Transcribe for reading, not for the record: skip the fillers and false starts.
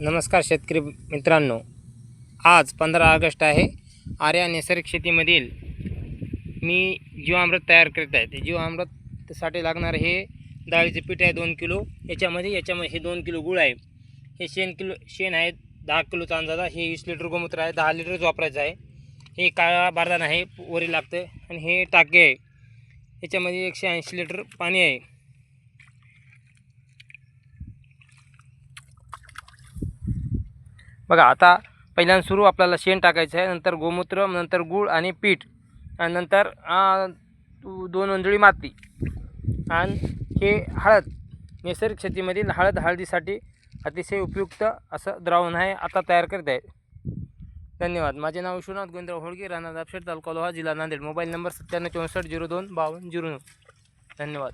नमस्कार शेतकरी मित्रांनो, आज 15 ऑगस्ट आहे. आर्या नैसर्गिक शेतीमधील मी जीवामृत तयार करीत आहे. ते जीवामृतसाठी लागणार हे डाळीचे पीठ आहे 2 किलो. याच्यामध्ये हे 2 किलो गूळ आहे. हे शेण आहे 10 किलोचा अंदाजा. हे 20 लिटर गोमूत्र आहे, 10 लिटरच वापरायचं आहे. हे काळा बारदाना आहे, वरी लागतं. आणि हे टाके आहे, याच्यामध्ये 180 लिटर पाणी आहे. बघा, आता पहिल्यांदा सुरू आपल्याला शेण टाकायचं आहे, नंतर गोमूत्र, नंतर गूळ आणि पीठ, आणि नंतर 2 अंजळी माती. आणि हे हळद, नैसर्गिक शेतीमधील हळदीसाठी अतिशय उपयुक्त असं द्रावण आहे. आता तयार करत आहे. धन्यवाद. माझे नाव विश्वनाथ गोविंदराव होळगे, राहणार दापशेत, तालुका लोहा, जिल्हा नांदेड. Mobile number 97 64 02 52 09. धन्यवाद.